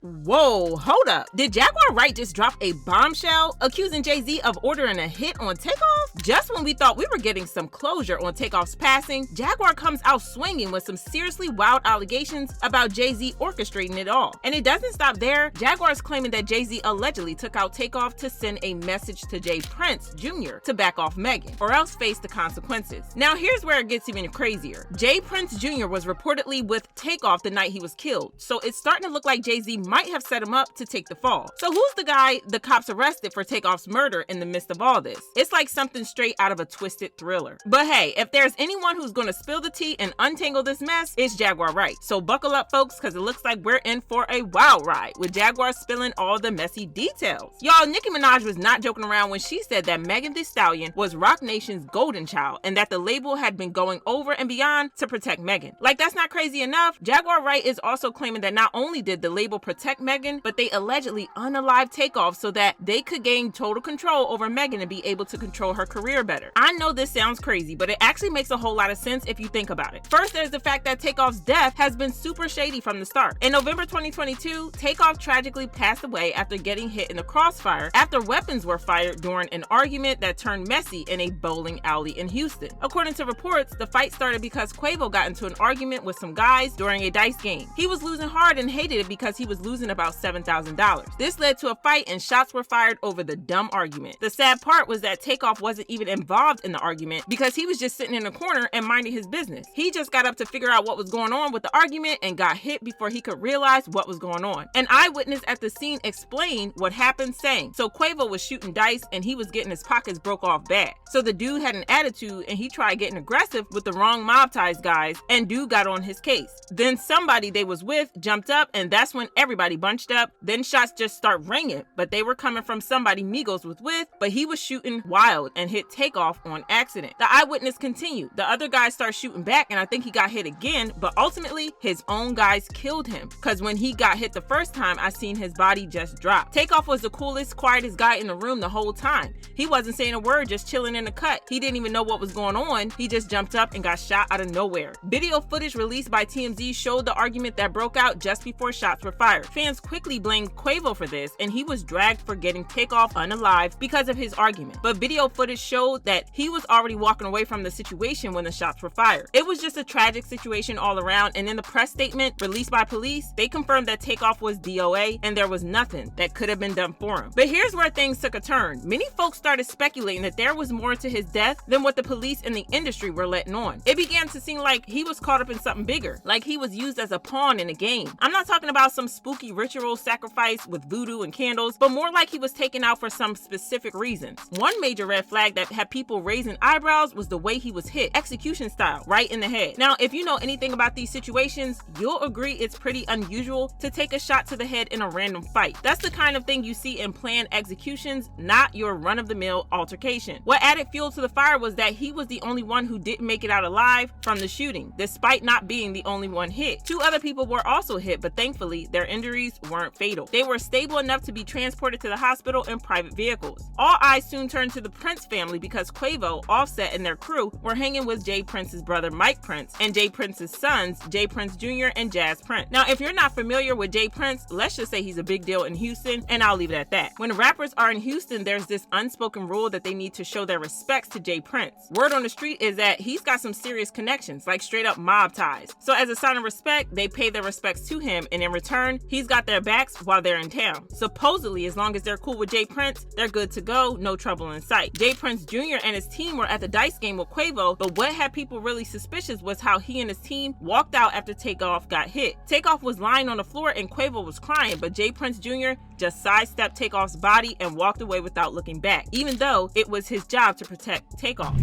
Whoa, hold up. Did Jaguar Wright just drop a bombshell accusing Jay-Z of ordering a hit on Takeoff? Just when we thought we were getting some closure on Takeoff's passing, Jaguar comes out swinging with some seriously wild allegations about Jay-Z orchestrating it all. And it doesn't stop there. Jaguar is claiming that Jay-Z allegedly took out Takeoff to send a message to J. Prince Jr. to back off Megan, or else face the consequences. Now here's where it gets even crazier. J. Prince Jr. was reportedly with Takeoff the night he was killed, so it's starting to look like Jay-Z might have set him up to take the fall. So who's the guy the cops arrested for Takeoff's murder in the midst of all this? It's like something straight out of a twisted thriller. But hey, if there's anyone who's gonna spill the tea and untangle this mess, it's Jaguar Wright. So buckle up, folks, because it looks like we're in for a wild ride, with Jaguar spilling all the messy details. Y'all, Nicki Minaj was not joking around when she said that Megan Thee Stallion was Roc Nation's golden child, and that the label had been going over and beyond to protect Megan. Like, that's not crazy enough. Jaguar Wright is also claiming that not only did the label protect Megan, but they allegedly unalived Takeoff so that they could gain total control over Megan and be able to control her career better. I know this sounds crazy, but it actually makes a whole lot of sense if you think about it. First, there's the fact that Takeoff's death has been super shady from the start. In November 2022, Takeoff tragically passed away after getting hit in the crossfire after weapons were fired during an argument that turned messy in a bowling alley in Houston. According to reports, the fight started because Quavo got into an argument with some guys during a dice game. He was losing hard and hated it because he was losing about $7,000. This led to a fight and shots were fired over the dumb argument. The sad part was that Takeoff wasn't even involved in the argument because he was just sitting in a corner and minding his business. He just got up to figure out what was going on with the argument and got hit before he could realize what was going on. An eyewitness at the scene explained what happened, saying, "So Quavo was shooting dice and he was getting his pockets broke off bad. So the dude had an attitude and he tried getting aggressive with the wrong mob ties guys, and dude got on his case. Then somebody they was with jumped up, and that's when everybody bunched up. Then shots just start ringing, but they were coming from somebody Migos was with, but he was shooting wild and hit Takeoff on accident." The eyewitness continued. "The other guys start shooting back and I think he got hit again, but ultimately his own guys killed him, because when he got hit the first time, I seen his body just drop. Takeoff was the coolest, quietest guy in the room the whole time. He wasn't saying a word, just chilling in the cut. He didn't even know what was going on. He just jumped up and got shot out of nowhere." Video footage released by TMZ showed the argument that broke out just before shots were fired. Fans quickly blamed Quavo for this, and he was dragged for getting Takeoff unalived because of his argument. But video footage showed that he was already walking away from the situation when the shots were fired. It was just a tragic situation all around, and in the press statement released by police, they confirmed that Takeoff was DOA and there was nothing that could have been done for him. But here's where things took a turn. Many folks started speculating that there was more to his death than what the police and the industry were letting on. It began to seem like he was caught up in something bigger, like he was used as a pawn in a game. I'm not talking about some spooky ritual sacrifice with voodoo and candles, but more like he was taken out for some specific reasons. One major red flag that had people raising eyebrows was the way he was hit, execution style, right in the head. Now, if you know anything about these situations, you'll agree it's pretty unusual to take a shot to the head in a random fight. That's the kind of thing you see in planned executions, not your run-of-the-mill altercation. What added fuel to the fire was that he was the only one who didn't make it out alive from the shooting, despite not being the only one hit. Two other people were also hit, but thankfully their injuries weren't fatal. They were stable enough to be transported to the hospital in private vehicles. All eyes soon turned to the Prince family because Quavo, Offset, and their crew were hanging with J. Prince's brother Mike Prince and J. Prince's sons, J. Prince Jr. and Jazz Prince. Now, if you're not familiar with J. Prince, let's just say he's a big deal in Houston, and I'll leave it at that. When rappers are in Houston, there's this unspoken rule that they need to show their respects to J. Prince. Word on the street is that he's got some serious connections, like straight up mob ties. So as a sign of respect, they pay their respects to him, and in return, he's got their backs while they're in town. Supposedly, as long as they're cool with J. Prince, they're good to go, no trouble in sight. J. Prince Jr. and his team were at the dice game with Quavo, but what had people really suspicious was how he and his team walked out after Takeoff got hit. Takeoff was lying on the floor and Quavo was crying, but J. Prince Jr. just sidestepped Takeoff's body and walked away without looking back, even though it was his job to protect Takeoff.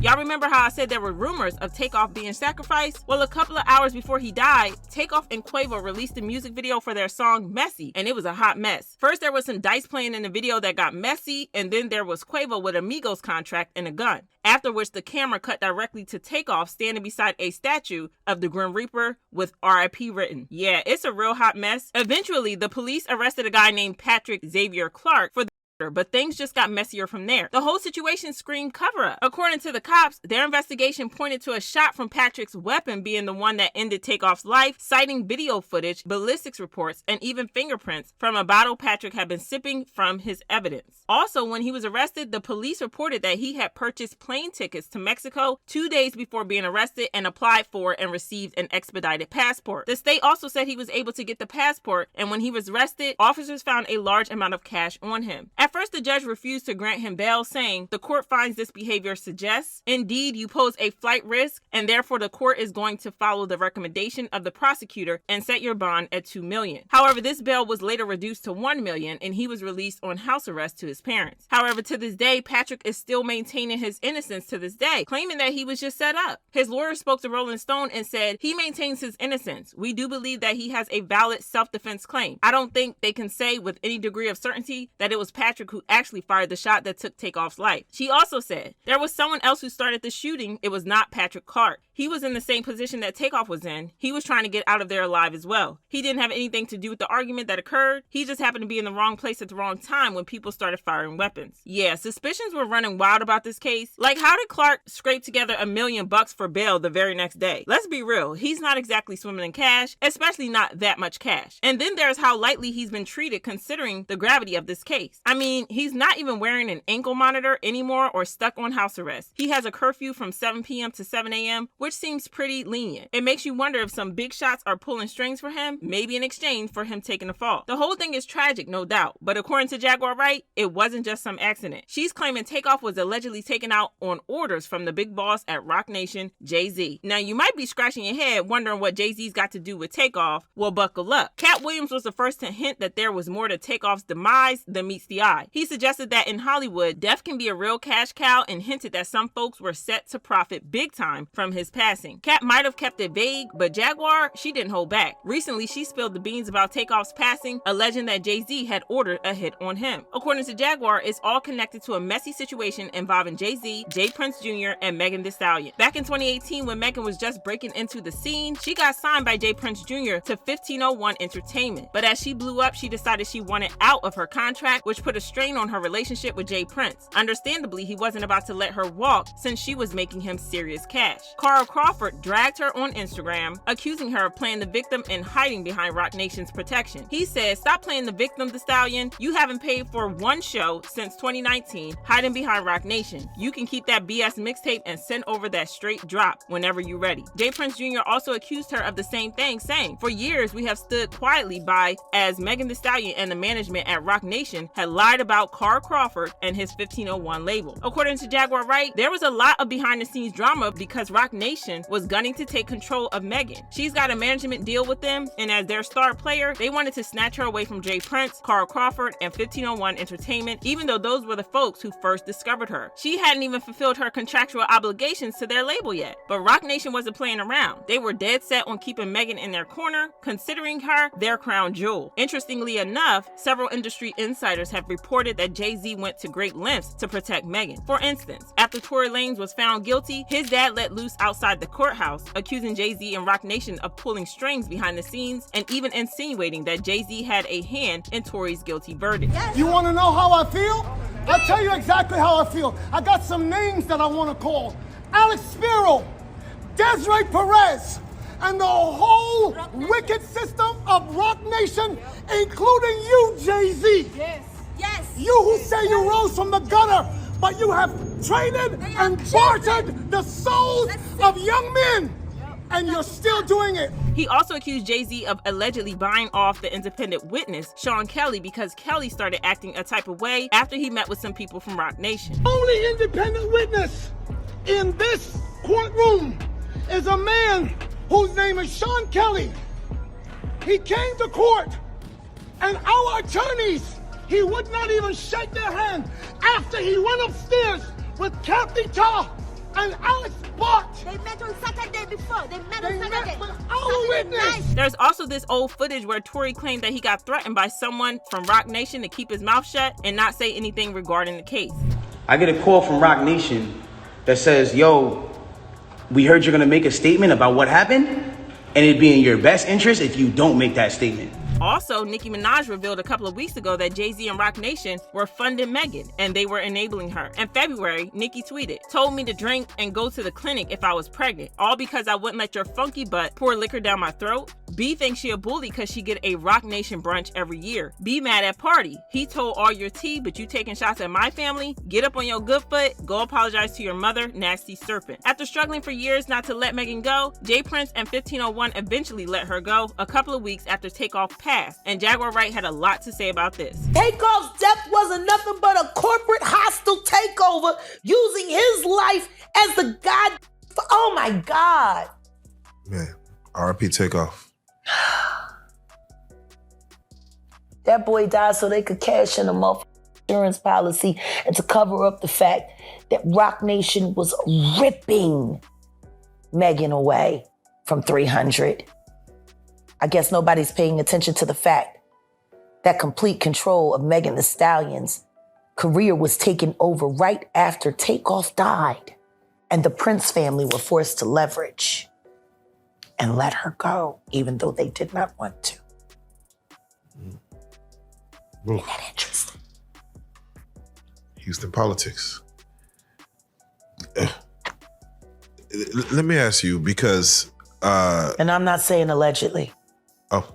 Y'all remember how I said there were rumors of Takeoff being sacrificed? Well, a couple of hours before he died, Takeoff and Quavo released a music video for their song Messy, and it was a hot mess. First, there was some dice playing in the video that got messy, and then there was Quavo with a Migos contract and a gun. After which the camera cut directly to Takeoff standing beside a statue of the Grim Reaper with RIP written. Yeah, it's a real hot mess. Eventually, the police arrested a guy named Patrick Xavier Clark for but things just got messier from there. The whole situation screamed cover-up. According to the cops, their investigation pointed to a shot from Patrick's weapon being the one that ended Takeoff's life, citing video footage, ballistics reports, and even fingerprints from a bottle Patrick had been sipping from his evidence. Also, when he was arrested, the police reported that he had purchased plane tickets to Mexico 2 days before being arrested and applied for and received an expedited passport. The state also said he was able to get the passport, and when he was arrested, officers found a large amount of cash on him. At first, the judge refused to grant him bail, saying, "The court finds this behavior suggests, indeed, you pose a flight risk, and therefore the court is going to follow the recommendation of the prosecutor and set your bond at $2 million. However, this bail was later reduced to $1 million, and he was released on house arrest to his parents. However, to this day, Patrick is still maintaining his innocence to this day, claiming that he was just set up. His lawyer spoke to Rolling Stone and said, "He maintains his innocence. We do believe that he has a valid self-defense claim. I don't think they can say with any degree of certainty that it was Patrick who actually fired the shot that took Takeoff's life." She also said, "There was someone else who started the shooting. It was not Patrick Clark. He was in the same position that Takeoff was in. He was trying to get out of there alive as well. He didn't have anything to do with the argument that occurred. He just happened to be in the wrong place at the wrong time when people started firing weapons." Yeah, suspicions were running wild about this case. Like, how did Clark scrape together $1 million for bail the very next day? Let's be real, he's not exactly swimming in cash, especially not that much cash. And then there's how lightly he's been treated considering the gravity of this case. I mean, he's not even wearing an ankle monitor anymore or stuck on house arrest. He has a curfew from 7 p.m. to 7 a.m., which seems pretty lenient. It makes you wonder if some big shots are pulling strings for him, maybe in exchange for him taking the fall. The whole thing is tragic, no doubt, but according to Jaguar Wright, it wasn't just some accident. She's claiming Takeoff was allegedly taken out on orders from the big boss at Roc Nation, Jay-Z. Now, you might be scratching your head wondering what Jay-Z's got to do with Takeoff. Well, buckle up. Cat Williams was the first to hint that there was more to Takeoff's demise than meets the eye. He suggested that in Hollywood, death can be a real cash cow and hinted that some folks were set to profit big time from his passing. Cat might have kept it vague, but Jaguar, she didn't hold back. Recently, she spilled the beans about Takeoff's passing, alleging that Jay-Z had ordered a hit on him. According to Jaguar, it's all connected to a messy situation involving Jay-Z, J. Prince Jr., and Megan Thee Stallion. Back in 2018, when Megan was just breaking into the scene, she got signed by J. Prince Jr. to 1501 Entertainment. But as she blew up, she decided she wanted out of her contract, which put a strain on her relationship with J. Prince. Understandably, he wasn't about to let her walk since she was making him serious cash. Carl Crawford dragged her on Instagram, accusing her of playing the victim and hiding behind Roc Nation's protection. He said, "Stop playing the victim, the Stallion. You haven't paid for one show since 2019, hiding behind Roc Nation. You can keep that BS mixtape and send over that straight drop whenever you're ready." J. Prince Jr. also accused her of the same thing, saying, "For years, we have stood quietly by as Megan Thee Stallion and the management at Roc Nation had lied about Carl Crawford and his 1501 label." According to Jaguar Wright, there was a lot of behind-the-scenes drama because Roc Nation was gunning to take control of Megan. She's got a management deal with them, and as their star player, they wanted to snatch her away from J. Prince, Carl Crawford, and 1501 Entertainment, even though those were the folks who first discovered her. She hadn't even fulfilled her contractual obligations to their label yet. But Roc Nation wasn't playing around. They were dead set on keeping Megan in their corner, considering her their crown jewel. Interestingly enough, several industry insiders have reported that Jay-Z went to great lengths to protect Megan. For instance, after Tory Lanez was found guilty, his dad let loose outside the courthouse, accusing Jay-Z and Roc Nation of pulling strings behind the scenes and even insinuating that Jay-Z had a hand in Tory's guilty verdict. You want to know how I feel? I'll tell you exactly how I feel. I got some names that I want to call. Alex Spiro, Desiree Perez, and the whole wicked system of Roc Nation, including you, Jay-Z. Yes. Yes. You who say you rose from the gutter, but you have traded and bartered the souls of young men, and you're still doing it. He also accused Jay-Z of allegedly buying off the independent witness, Sean Kelly, because Kelly started acting a type of way after he met with some people from Roc Nation. Only independent witness in this courtroom is a man whose name is Sean Kelly. He came to court, and our attorneys, he would not even shake their hand after he went upstairs with Kathy Ta and Alex Bott. They met on Saturday before. They met on Saturday. With our witness. There's also this old footage where Tory claimed that he got threatened by someone from Roc Nation to keep his mouth shut and not say anything regarding the case. I get a call from Roc Nation that says, "Yo, we heard you're gonna make a statement about what happened, and it'd be in your best interest if you don't make that statement." Also, Nicki Minaj revealed a couple of weeks ago that Jay-Z and Roc Nation were funding Megan, and they were enabling her. In February, Nicki tweeted, "Told me to drink and go to the clinic if I was pregnant, all because I wouldn't let your funky butt pour liquor down my throat. B thinks she a bully because she get a Roc Nation brunch every year. B mad at party. He told all your tea, but you taking shots at my family? Get up on your good foot. Go apologize to your mother, nasty serpent." After struggling for years not to let Megan go, J. Prince and 1501 eventually let her go a couple of weeks after Takeoff passed, and Jaguar Wright had a lot to say about this. Takeoff's death wasn't nothing but a corporate hostile takeover using his life as the god. Oh my God. Man, R.I.P. Takeoff. That boy died so they could cash in a motherfucking insurance policy and to cover up the fact that Roc Nation was ripping Megan away from 300. I guess nobody's paying attention to the fact that complete control of Megan Thee Stallion's career was taken over right after Takeoff died, and the Prince family were forced to leverage and let her go, even though they did not want to. Isn't that interesting? Houston politics. Let me ask you, because... and I'm not saying allegedly. Oh.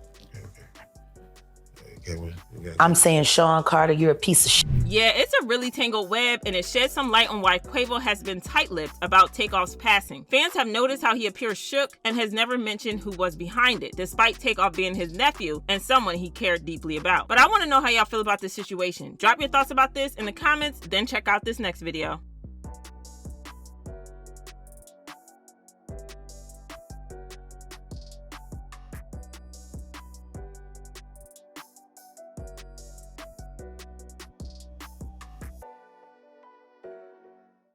Okay. I'm saying, Sean Carter, you're a piece of shit. Yeah, it's a really tangled web, and it sheds some light on why Quavo has been tight-lipped about Takeoff's passing. Fans have noticed how he appears shook and has never mentioned who was behind it, despite Takeoff being his nephew and someone he cared deeply about. But I want to know how y'all feel about this situation. Drop your thoughts about this in the comments, then check out this next video.